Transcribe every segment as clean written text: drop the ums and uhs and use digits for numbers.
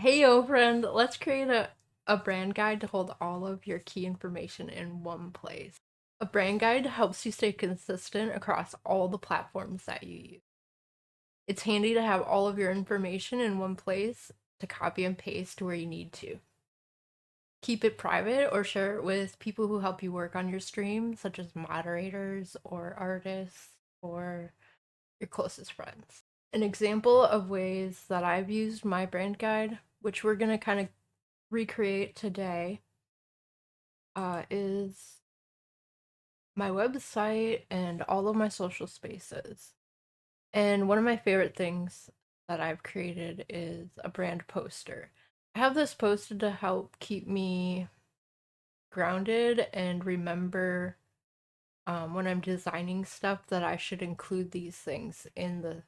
Hey yo friend, let's create a brand guide to hold all of your key information in one place. A brand guide helps you stay consistent across all the platforms that you use. It's handy to have all of your information in one place to copy and paste where you need to. Keep it private or share it with people who help you work on your stream, such as moderators or artists or your closest friends. An example of ways that I've used my brand guide, which we're going to kind of recreate today, is my website and all of my social spaces. And one of my favorite things that I've created is a brand poster. I have this posted to help keep me grounded and remember when I'm designing stuff that I should include these things in the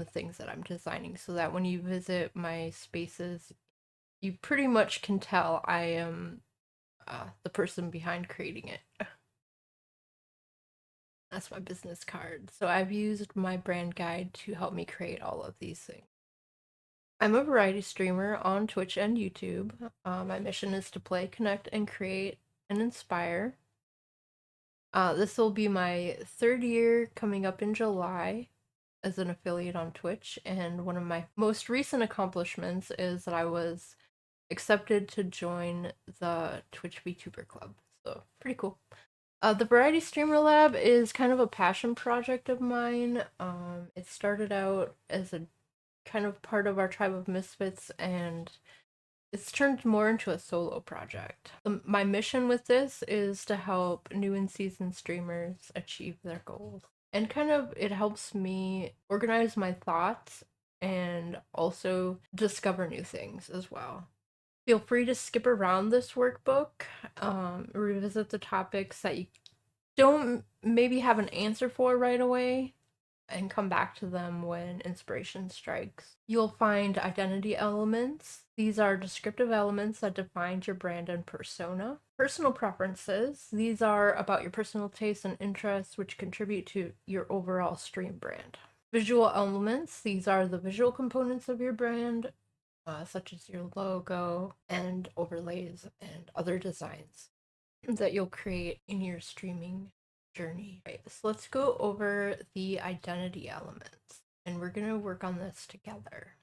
things that I'm designing, so that when you visit my spaces, you pretty much can tell I am the person behind creating it. That's my business card. So I've used my brand guide to help me create all of these things. I'm a variety streamer on Twitch and YouTube. My mission is to play, connect, and create and inspire. This will be my third year coming up in July as an affiliate on Twitch, and one of my most recent accomplishments is that I was accepted to join the Twitch VTuber Club. So pretty cool. The Variety Streamer Lab is kind of a passion project of mine. It started out as a kind of part of our tribe of misfits, and it's turned more into a solo project. My mission with this is to help new and seasoned streamers achieve their goals. And kind of it helps me organize my thoughts and also discover new things as well. Feel free to skip around this workbook, revisit the topics that you don't maybe have an answer for right away, and come back to them when inspiration strikes. You'll find identity elements. These are descriptive elements that define your brand and persona. Personal preferences. These are about your personal tastes and interests, which contribute to your overall stream brand. Visual elements. These are the visual components of your brand, such as your logo and overlays and other designs that you'll create in your streaming journey. Right, so let's go over the identity elements, and we're going to work on this together.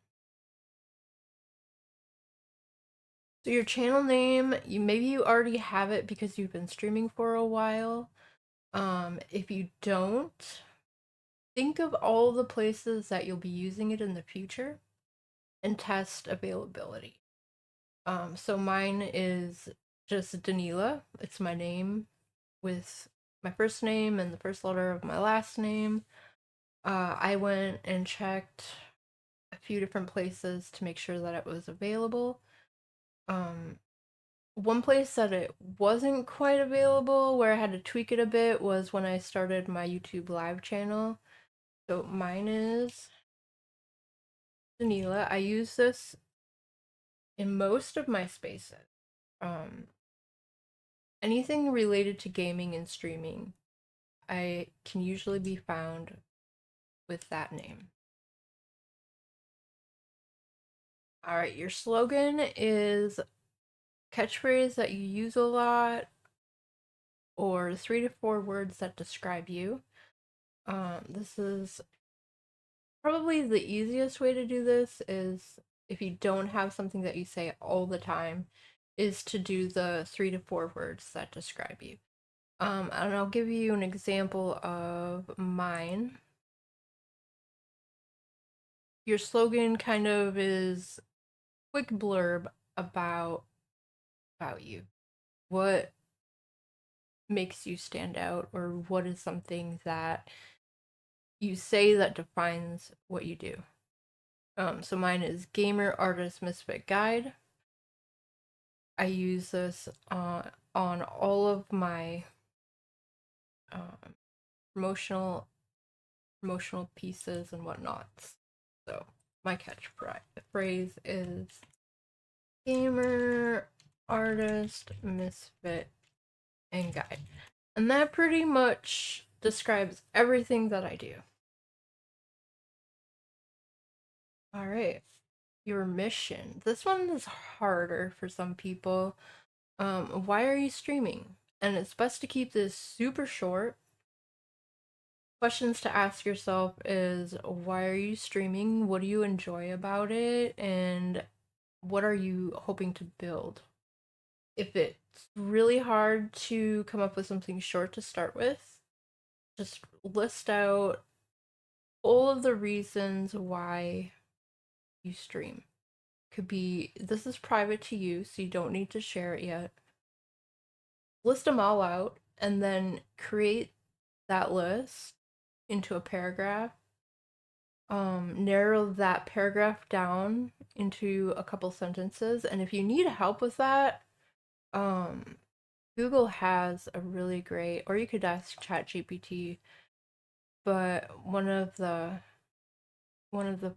So your channel name, maybe you already have it because you've been streaming for a while. If you don't, think of all the places that you'll be using it in the future and test availability. So mine is just Danelah. It's my name with my first name and the first letter of my last name. I went and checked a few different places to make sure that it was available. One place that it wasn't quite available, where I had to tweak it a bit, was when I started my YouTube live channel. So mine is Danelah. I use this in most of my spaces. Anything related to gaming and streaming, I can usually be found with that name. All right, your slogan is catchphrase that you use a lot, or 3 to 4 words that describe you. This is probably the easiest way to do this, is if you don't have something that you say all the time, is to do the 3 to 4 words that describe you. And I'll give you an example of mine. Your slogan kind of is quick blurb about you. What makes you stand out, or what is something that you say that defines what you do. So mine is Gamer Artist Misfit Guide. I use this on all of my um, promotional pieces and whatnots. So my catchphrase is Gamer Artist Misfit and Guide, and that pretty much describes everything that I do. All right. Your mission. This one is harder for some people. Why are you streaming? And it's best to keep this super short. Questions to ask yourself is why are you streaming? What do you enjoy about it? And what are you hoping to build? If it's really hard to come up with something short to start with, just list out all of the reasons why you stream. Could be this is private to you, so you don't need to share it yet. List them all out and then create that list into a paragraph. Narrow that paragraph down into a couple sentences, and if you need help with that, um Google has a really great, or you could ask ChatGPT, but one of the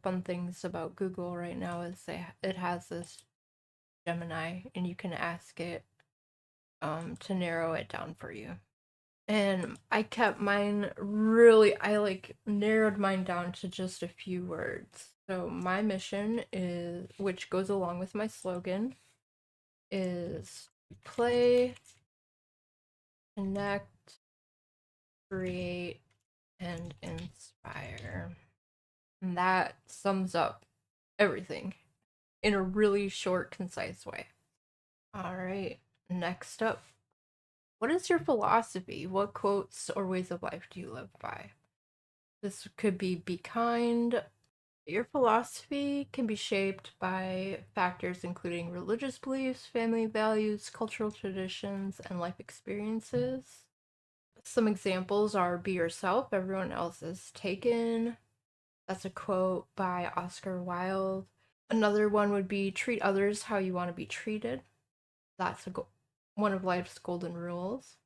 fun things about Google right now is it has this Gemini, and you can ask it to narrow it down for you. And I kept mine really, I like narrowed mine down to just a few words. So my mission is, which goes along with my slogan, is play, connect, create, and inspire. And that sums up everything in a really short, concise way. All right, next up. What is your philosophy? What quotes or ways of life do you live by? This could be kind. Your philosophy can be shaped by factors including religious beliefs, family values, cultural traditions, and life experiences. Some examples are be yourself, everyone else is taken. That's a quote by Oscar Wilde. Another one would be treat others how you want to be treated. That's one of life's golden rules.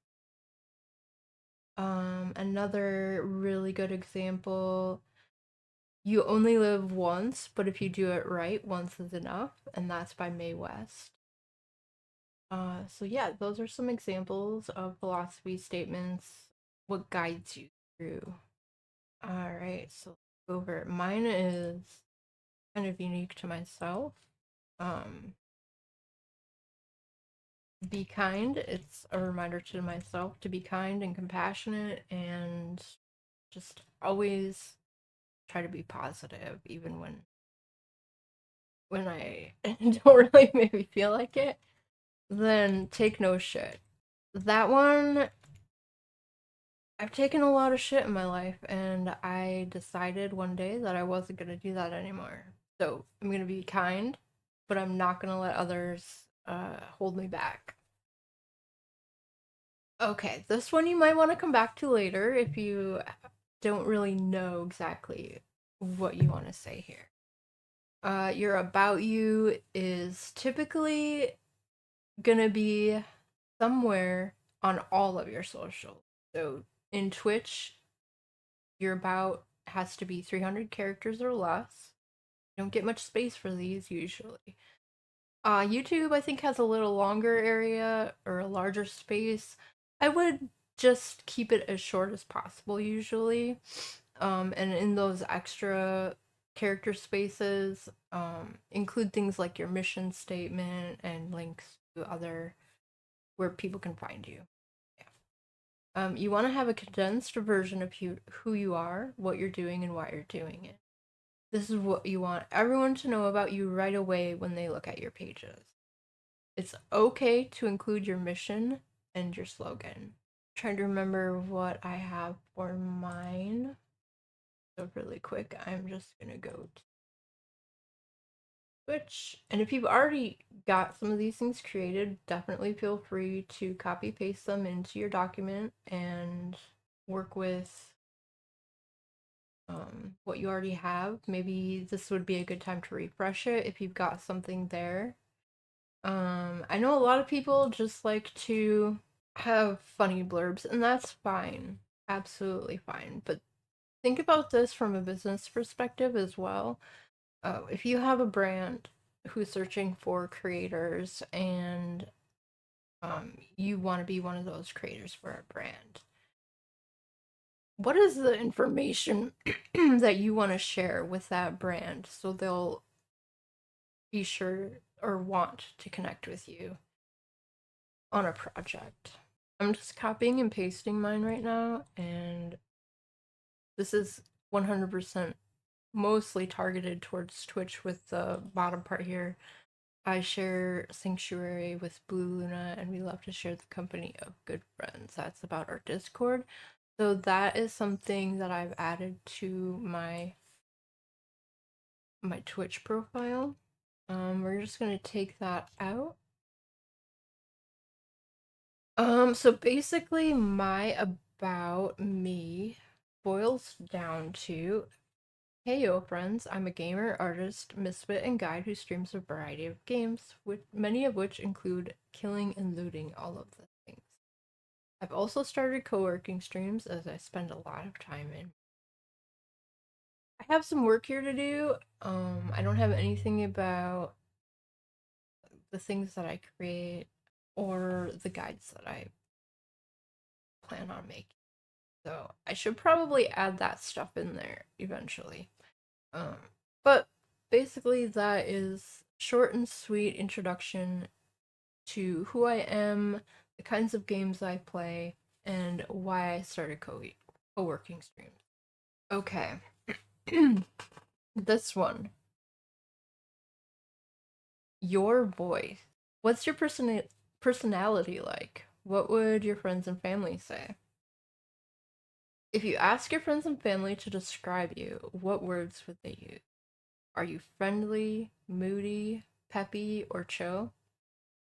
Another really good example, you only live once, but if you do it right, once is enough, and that's by Mae West. So yeah, those are some examples of philosophy statements, what guides you through. All right, so over it. Mine is kind of unique to myself. Um, be kind. It's a reminder to myself to be kind and compassionate and just always try to be positive, even when I don't really maybe feel like it. Then take no shit. That one, I've taken a lot of shit in my life, and I decided one day that I wasn't gonna do that anymore. So I'm gonna be kind, but I'm not gonna let others hold me back. Okay, this one you might want to come back to later if you don't really know exactly what you want to say here. Your about you is typically gonna be somewhere on all of your socials. So in Twitch, your about has to be 300 characters or less. You don't get much space for these usually. YouTube, I think, has a little longer area or a larger space. I would just keep it as short as possible usually. And in those extra character spaces, include things like your mission statement and links to other where people can find you. Yeah. You want to have a condensed version of who you are, what you're doing, and why you're doing it. This is what you want everyone to know about you right away when they look at your pages. It's okay to include your mission and your slogan. I'm trying to remember what I have for mine. So really quick, I'm just gonna go to Twitch. And if you've already got some of these things created, definitely feel free to copy paste them into your document and work with what you already have. Maybe this would be a good time to refresh it if you've got something there. I know a lot of people just like to have funny blurbs, and that's fine. Absolutely fine. But think about this from a business perspective as well. If you have a brand who's searching for creators and you want to be one of those creators for a brand, what is the information that you want to share with that brand so they'll be sure or want to connect with you on a project. I'm just copying and pasting mine right now, and this is 100% mostly targeted towards Twitch with the bottom part here. I share Sanctuary with Blue Luna, and we love to share the company of good friends. That's about our Discord. So that is something that I've added to my Twitch profile. We're just gonna take that out. So basically my about me boils down to, hey yo friends, I'm a gamer, artist, misfit, and guide who streams a variety of games, many of which include killing and looting, all of the things. I've also started co-working streams as I spend a lot of time in. I have some work here to do. I don't have anything about the things that I create or the guides that I plan on making. So I should probably add that stuff in there eventually. Um, but basically that is short and sweet introduction to who I am, the kinds of games I play, and why I started co-working streams. Okay. This one. Your voice. What's your personality like? What would your friends and family say? If you ask your friends and family to describe you, what words would they use? Are you friendly, moody, peppy, or chill?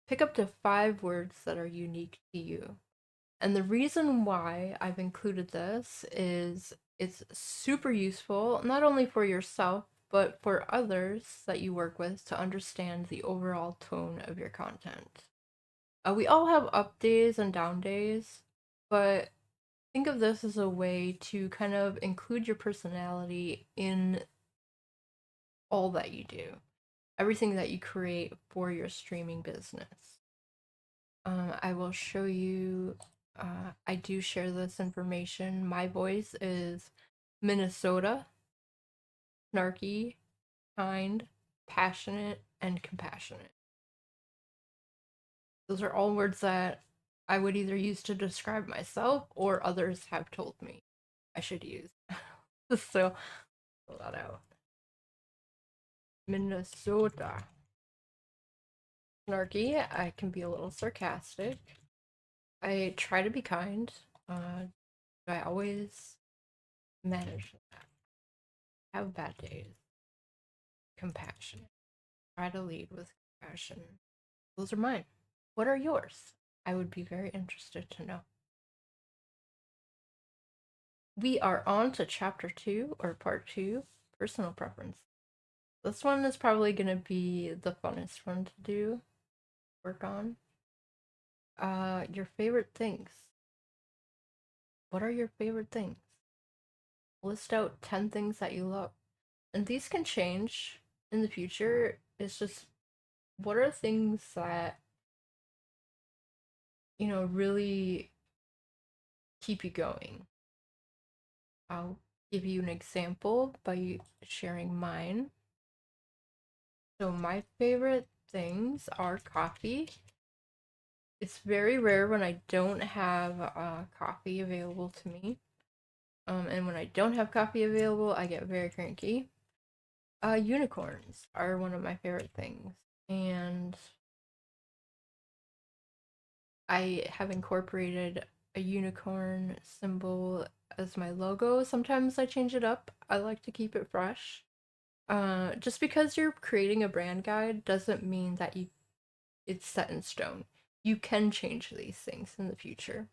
Pick up to 5 words that are unique to you. And the reason why I've included this is it's super useful, not only for yourself, but for others that you work with to understand the overall tone of your content. We all have up days and down days, but think of this as a way to kind of include your personality in all that you do, everything that you create for your streaming business. I will show you. I do share this information. My voice is Minnesota, snarky, kind, passionate, and compassionate. Those are all words that I would either use to describe myself or others have told me I should use. So, pull that out. Minnesota. Snarky, I can be a little sarcastic. I try to be kind. I always manage that. Have bad days. Compassionate. Try to lead with compassion. Those are mine. What are yours? I would be very interested to know. We are on to chapter 2 or part 2, personal preference. This one is probably going to be the funnest one to do, work on. Your favorite things. What are your favorite things? List out 10 things that you love. And these can change in the future. It's just, what are things that, really keep you going? I'll give you an example by sharing mine. So, my favorite things are coffee. It's very rare when I don't have coffee available to me. And when I don't have coffee available, I get very cranky. Unicorns are one of my favorite things. And I have incorporated a unicorn symbol as my logo. Sometimes I change it up. I like to keep it fresh. Just because you're creating a brand guide doesn't mean that it's set in stone. You can change these things in the future.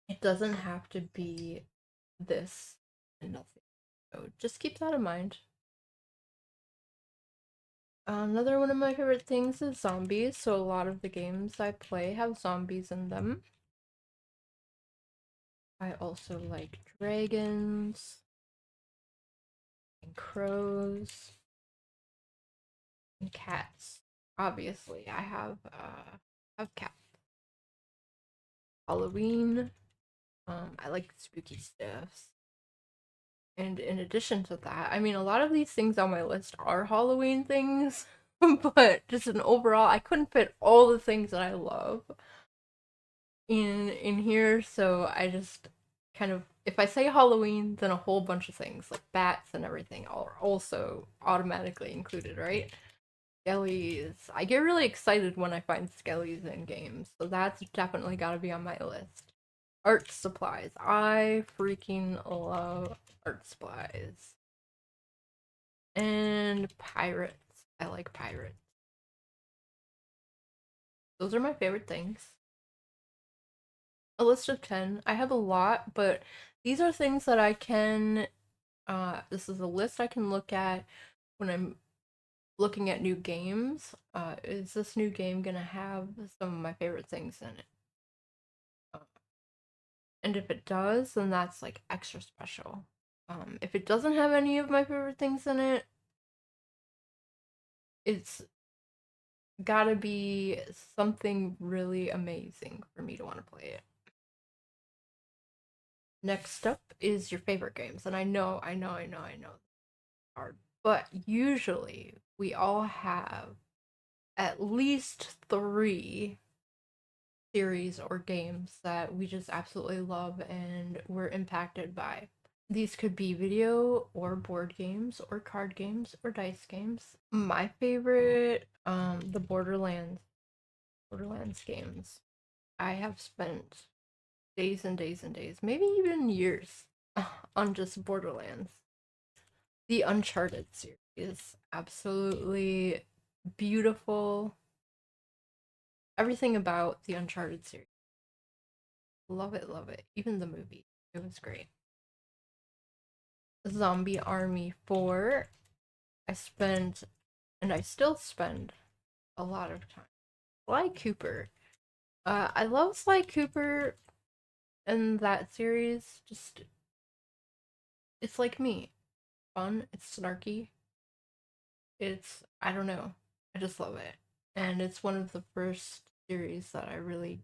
It doesn't have to be this and nothing. So just keep that in mind. Another one of my favorite things is zombies, so a lot of the games I play have zombies in them. I also like dragons and crows and cats. Obviously, I have cats. Halloween. I like spooky stuff. And in addition to that, I mean, a lot of these things on my list are Halloween things, but just an overall, I couldn't fit all the things that I love in here, so I just kind of, if I say Halloween, then a whole bunch of things like bats and everything are also automatically included, right? Skellies. I get really excited when I find skellies in games, so that's definitely got to be on my list. Art supplies. I freaking love art supplies. And pirates. I like pirates. Those are my favorite things. A list of 10. I have a lot, but these are things that I can this is a list I can look at when I'm looking at new games. Is this new game gonna have some of my favorite things in it? Uh, and if it does, then that's like extra special. If it doesn't have any of my favorite things in it, it's gotta be something really amazing for me to want to play it. Next up is your favorite games, and I know, hard, but usually we all have at least three series or games that we just absolutely love and we're impacted by. These could be video or board games or card games or dice games. My favorite, the Borderlands games. I have spent days and days and days, maybe even years, on just Borderlands. The Uncharted series, absolutely beautiful. Everything about the Uncharted series. Love it, love it. Even the movie. It was great. Zombie Army 4. I spent, and I still spend, a lot of time. Sly Cooper. I love Sly Cooper and that series. Just, it's like me. Fun, it's snarky. I don't know. I just love it. And it's one of the first series that I really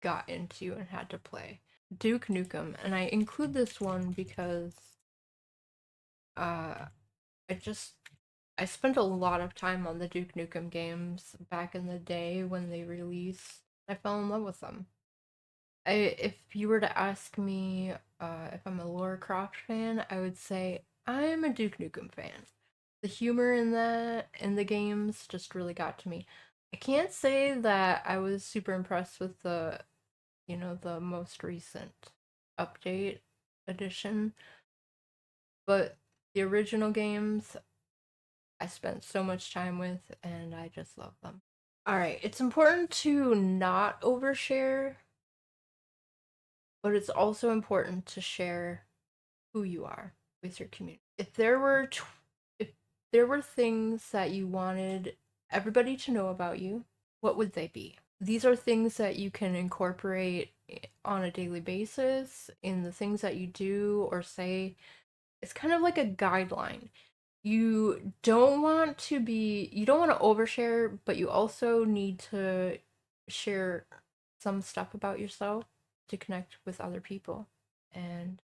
got into and had to play. Duke Nukem. And I include this one because uh I just I spent a lot of time on the Duke Nukem games back in the day when they released. I fell in love with them. If you were to ask me if I'm a Lara Croft fan, I would say I'm a Duke Nukem fan. The humor in the games just really got to me. I can't say that I was super impressed with the most recent update edition, but the original games I spent so much time with and I just love them. All right, it's important to not overshare, but it's also important to share who you are with your community. If there were things that you wanted everybody to know about you, what would they be? These are things that you can incorporate on a daily basis in the things that you do or say. It's kind of like a guideline. You don't want to overshare, but you also need to share some stuff about yourself to connect with other people and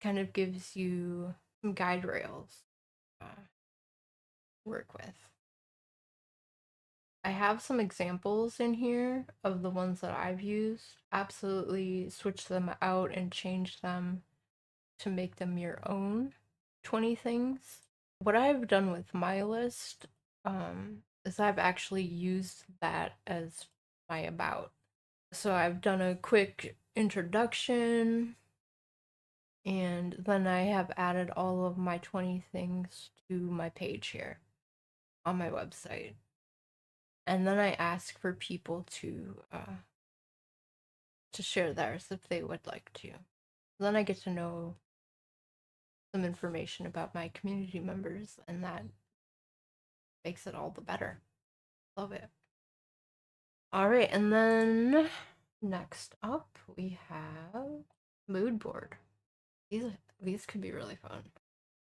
kind of gives you some guide rails to work with. I have some examples in here of the ones that I've used. Absolutely switch them out and change them to make them your own 20 things. What I've done with my list is I've actually used that as my about. So I've done a quick introduction and then I have added all of my 20 things to my page here on my website. And then I ask for people to share theirs if they would like to. Then I get to know some information about my community members, and that makes it all the better. Love it. All right, and then next up we have mood board. These could be really fun.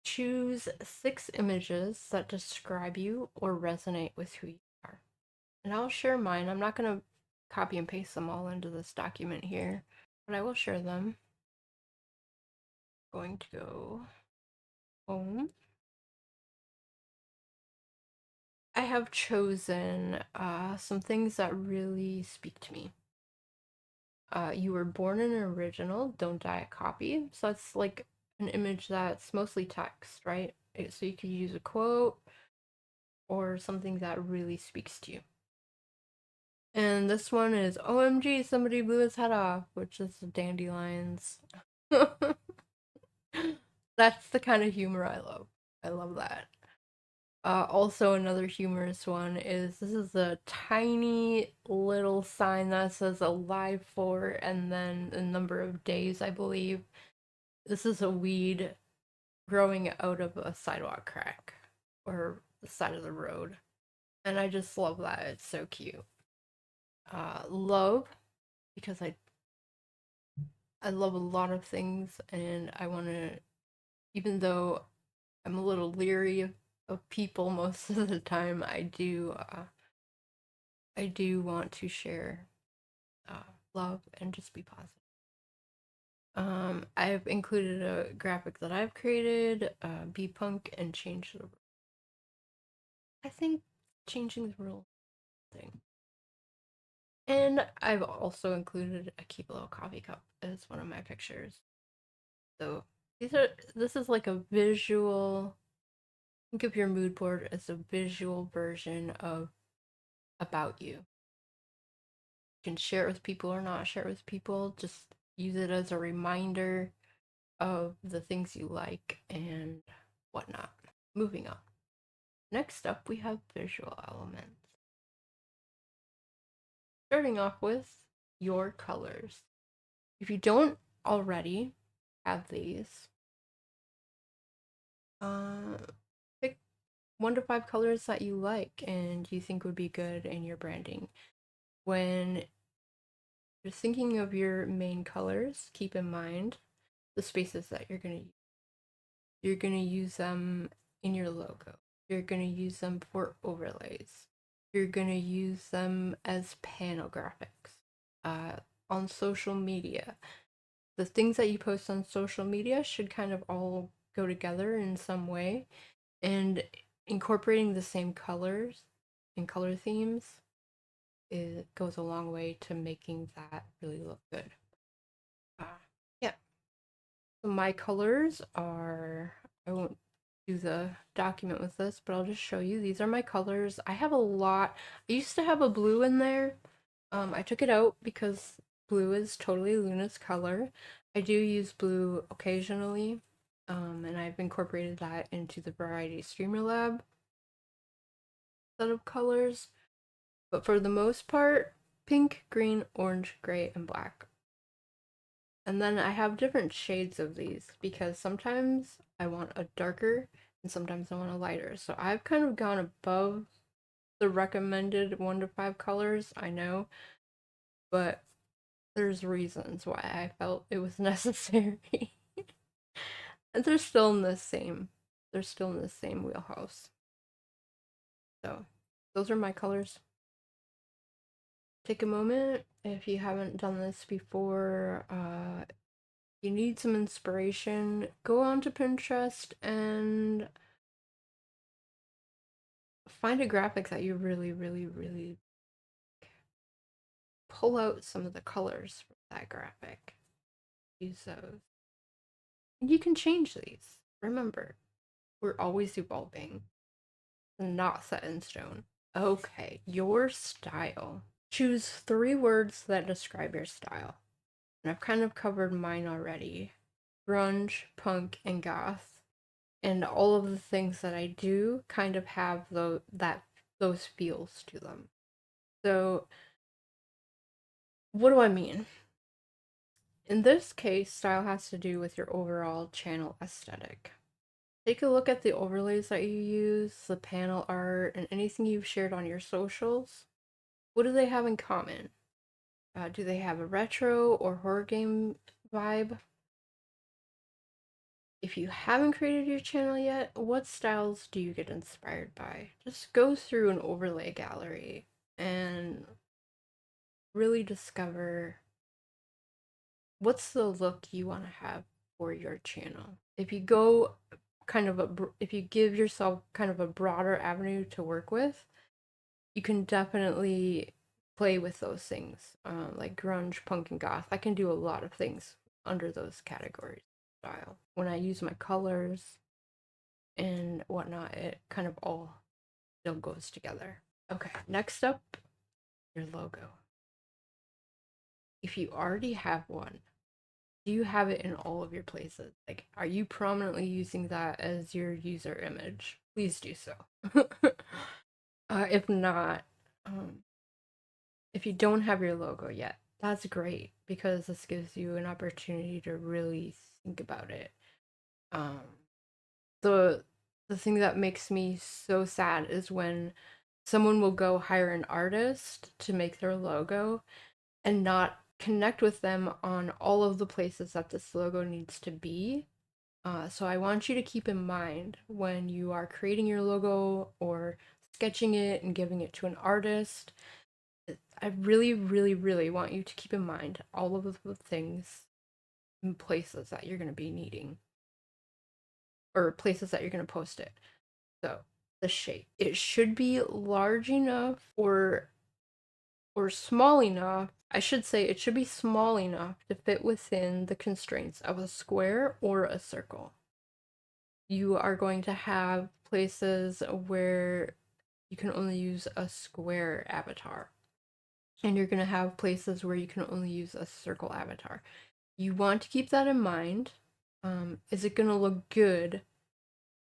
Choose 6 images that describe you or resonate with who you are. And I'll share mine. I'm not gonna copy and paste them all into this document here, but I will share them. Going to go home, I have chosen some things that really speak to me. You were born an original, don't die a copy. So it's like an image that's mostly text, right? So you could use a quote or something that really speaks to you. And this one is OMG, somebody blew his head off, which is dandelions. That's the kind of humor I love. I love that. Also, another humorous one is this is a tiny little sign that says alive for and then a number of days, I believe. This is a weed growing out of a sidewalk crack or the side of the road. And I just love that. It's so cute. Love, because I love a lot of things and I want to, even though I'm a little leery of people most of the time, I do want to share love and just be positive. I've included a graphic that I've created, be punk and change the. I think changing the rule thing. And I've also included a keep a little coffee cup as one of my pictures. So this is like a visual. Think of your mood board as a visual version of about you. You can share it with people or not share it with people. Just use it as a reminder of the things you like and whatnot. Moving on. Next up, we have visual elements. Starting off with your colors. If you don't already have these, uh, pick 1 to 5 colors that you like and you think would be good in your branding. When you're thinking of your main colors, keep in mind the spaces that you're going to use. You're going to use them in your logo. You're going to use them for overlays. You're going to use them as panel graphics on social media. The things that you post on social media should kind of all go together in some way, and incorporating the same colors and color themes it goes a long way to making that really look good. Uh, yeah. So my colors are, I won't do the document with this, but I'll just show you. These are my colors. I have a lot. I used to have a blue in there. I took it out because blue is totally Luna's color. I do use blue occasionally, and I've incorporated that into the Variety Streamer Lab set of colors. But for the most part, pink, green, orange, gray, and black. And then I have different shades of these because sometimes I want a darker and sometimes I want a lighter. So I've kind of gone above the recommended 1 to 5 colors, I know, but there's reasons why I felt it was necessary. And they're still in the same wheelhouse. So those are my colors. Take a moment if you haven't done this before. You need some inspiration, go onto Pinterest and find a graphic that you really, really, really pull out some of the colors from that graphic. Use those. And you can change these. Remember, we're always evolving, not set in stone. Okay, your style. Choose 3 words that describe your style. And I've kind of covered mine already. Grunge, punk, and goth. And all of the things that I do kind of have those feels to them. So, what do I mean? In this case, style has to do with your overall channel aesthetic. Take a look at the overlays that you use, the panel art, and anything you've shared on your socials. What do they have in common? Do they have a retro or horror game vibe? If you haven't created your channel yet, what styles do you get inspired by? Just go through an overlay gallery and really discover what's the look you want to have for your channel. If you go if you give yourself kind of a broader avenue to work with, you can definitely play with those things, like grunge, punk, and goth. I can do a lot of things under those categories style. When I use my colors and whatnot, it kind of all still goes together. Okay, next up, your logo. If you already have one, do you have it in all of your places? Like, are you prominently using that as your user image? Please do so. If not, um, if you don't have your logo yet, that's great because this gives you an opportunity to really think about it. Um, the the thing that makes me so sad is when someone will go hire an artist to make their logo and not connect with them on all of the places that this logo needs to be. So I want you to keep in mind when you are creating your logo or sketching it and giving it to an artist. I really, really, really want you to keep in mind all of the things and places that you're going to be needing or places that you're going to post it. So the shape. It should be large enough or small enough. I should say it should be small enough to fit within the constraints of a square or a circle. You are going to have places where you can only use a square avatar. And you're going to have places where you can only use a circle avatar. You want to keep that in mind. Is it going to look good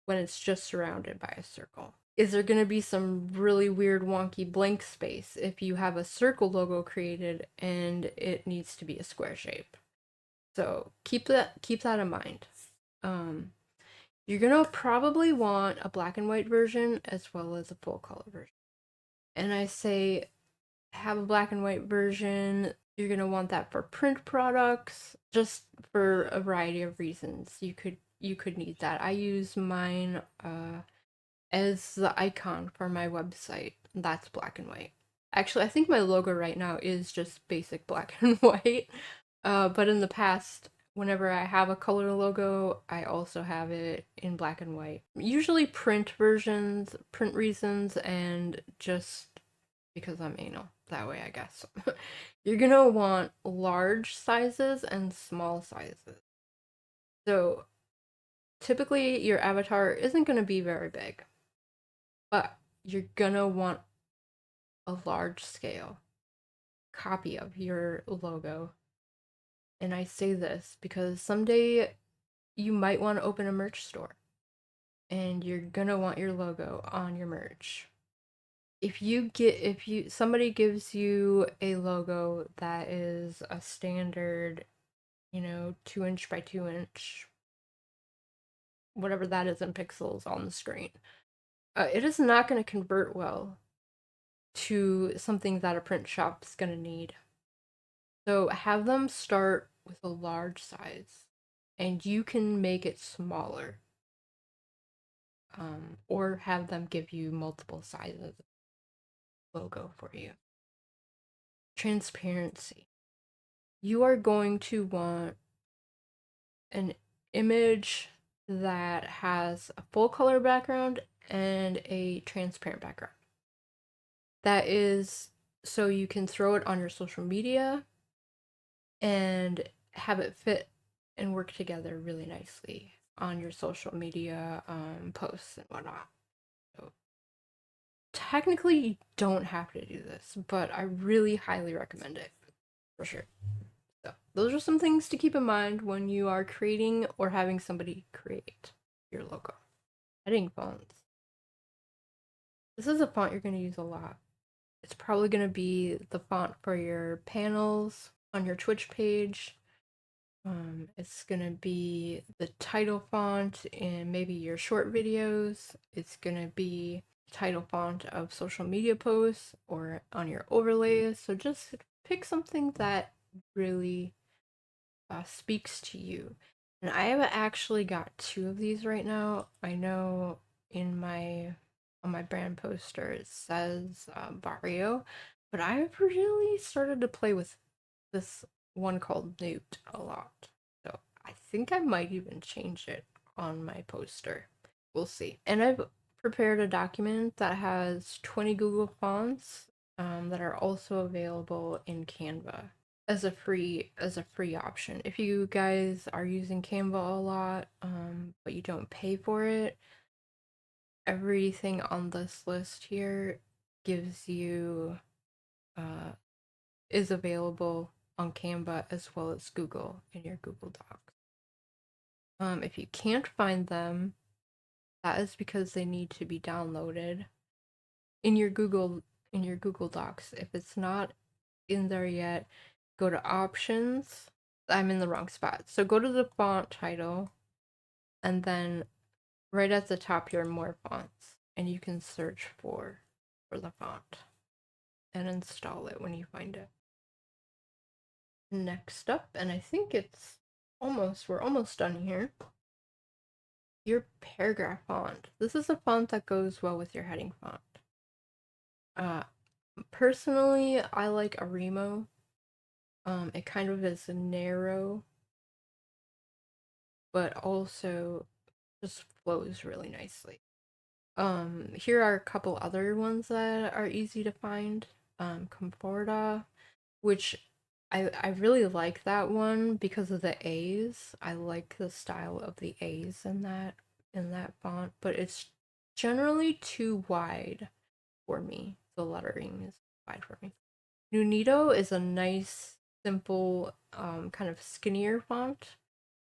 when it's just surrounded by a circle? Is there going to be some really weird wonky blank space if you have a circle logo created and it needs to be a square shape? So keep that in mind. You're gonna probably want a black and white version as well as a full color version. And I say have a black and white version. You're gonna want that for print products, just for a variety of reasons. You could need that. I use mine as the icon for my website. That's black and white. Actually, I think my logo right now is just basic black and white. But in the past, whenever I have a color logo, I also have it in black and white. Usually print versions, print reasons, and just because I'm anal. That way, I guess. You're gonna want large sizes and small sizes. So typically, your avatar isn't gonna be very big, but you're gonna want a large scale copy of your logo. And I say this because someday you might want to open a merch store and you're gonna want your logo on your merch. If somebody gives you a logo that is a standard, 2 inch by 2 inch, whatever that is in pixels on the screen, it is not going to convert well to something that a print shop's going to need. So have them start with a large size and you can make it smaller, or have them give you multiple sizes logo for you. Transparency. You are going to want an image that has a full color background and a transparent background. That is so you can throw it on your social media and have it fit and work together really nicely on your social media posts and whatnot. So technically, you don't have to do this, but I really highly recommend it for sure. So, those are some things to keep in mind when you are creating or having somebody create your logo. Heading fonts. This is a font you're going to use a lot. It's probably going to be the font for your panels on your Twitch page. It's going to be the title font in maybe your short videos. It's going to be title font of social media posts or on your overlays. So just pick something that really speaks to you. And I have actually got two of these right now. I know on my brand poster it says Barrio, but I've really started to play with this one called Newt a lot. So I think I might even change it on my poster. We'll see. And I've prepared a document that has 20 Google fonts that are also available in Canva as a free option. If you guys are using Canva a lot, but you don't pay for it, everything on this list here gives you uh, is available on Canva as well as Google in your Google Docs. If you can't find them, that is because they need to be downloaded in your Google Docs. If it's not in there yet, go to options. I'm in the wrong spot. So go to the font title and then right at the top here more fonts and you can search for the font and install it when you find it. Next up, and I think we're almost done here. Your paragraph font. This is a font that goes well with your heading font. Personally, I like Arimo. It kind of is narrow, but also just flows really nicely. Here are a couple other ones that are easy to find. Comforta, which I really like that one because of the A's. I like the style of the A's in that font, but it's generally too wide for me. The lettering is wide for me. Nunito is a nice, simple, kind of skinnier font,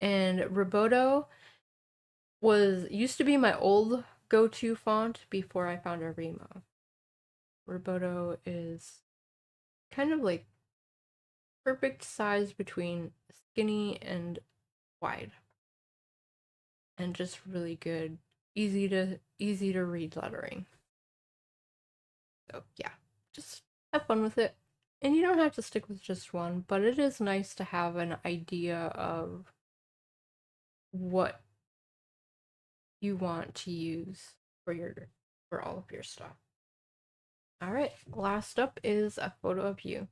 and Roboto used to be my old go-to font before I found Arimo. Roboto is kind of like perfect size between skinny and wide, and just really good, easy to read lettering. So yeah, just have fun with it. And you don't have to stick with just one, but it is nice to have an idea of what you want to use for all of your stuff. All right, last up is a photo of you.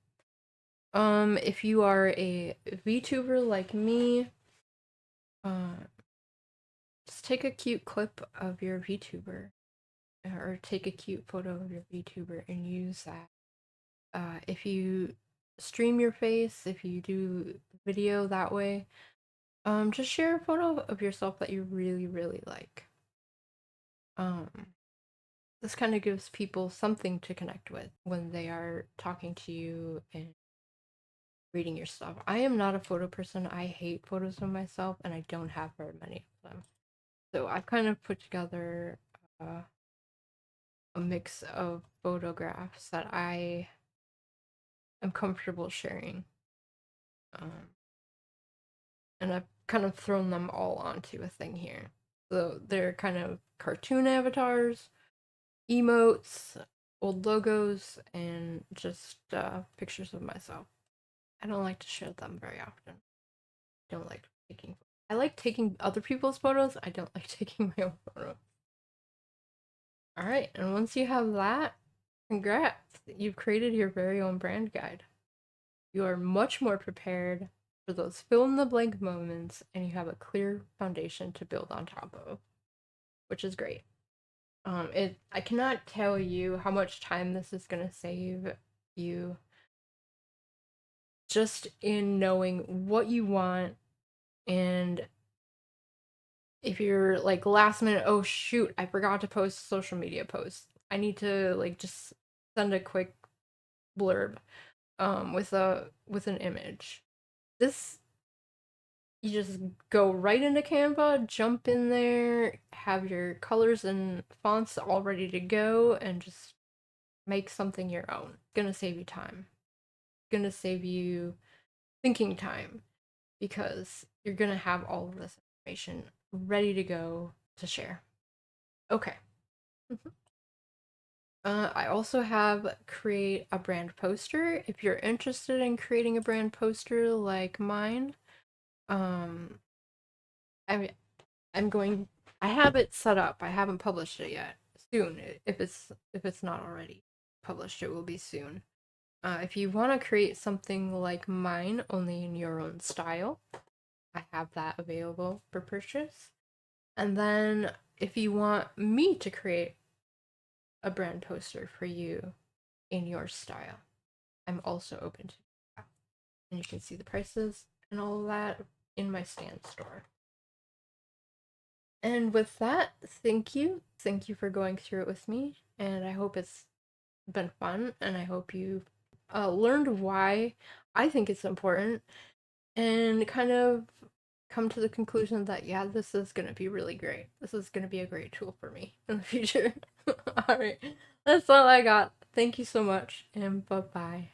If you are a VTuber like me, just take a cute clip of your VTuber, or take a cute photo of your VTuber and use that. If you stream your face, if you do video that way, just share a photo of yourself that you really, really like. Um, this kind of gives people something to connect with when they are talking to you and reading your stuff. I am not a photo person. I hate photos of myself, and I don't have very many of them. So I've kind of put together a mix of photographs that I am comfortable sharing. And I've kind of thrown them all onto a thing here. So they're kind of cartoon avatars, emotes, old logos, and just pictures of myself. I don't like to share them very often. Don't like taking. I like taking other people's photos. I don't like taking my own photos. All right, and once you have that, congrats! You've created your very own brand guide. You are much more prepared for those fill in the blank moments, and you have a clear foundation to build on top of, which is great. I cannot tell you how much time this is gonna save you just in knowing what you want, and if you're like last minute, oh shoot, I forgot to post a social media post. I need to like just send a quick blurb with an image. This you just go right into Canva, jump in there, have your colors and fonts all ready to go, and just make something your own. Gonna save you time. Gonna save you thinking time because you're gonna have all of this information ready to go to share. Okay. I also have create a brand poster. If you're interested in creating a brand poster like mine, um, I I'm going. I have it set up. I haven't published it yet. Soon, if it's not already published, it will be soon. If you want to create something like mine, only in your own style, I have that available for purchase. And then if you want me to create a brand poster for you in your style, I'm also open to that. And you can see the prices and all of that in my stand store. And with that, thank you. Thank you for going through it with me. And I hope it's been fun. And I hope you've learned why I think it's important and kind of come to the conclusion that, yeah, this is going to be really great. This is going to be a great tool for me in the future. All right. That's all I got. Thank you so much. And bye bye.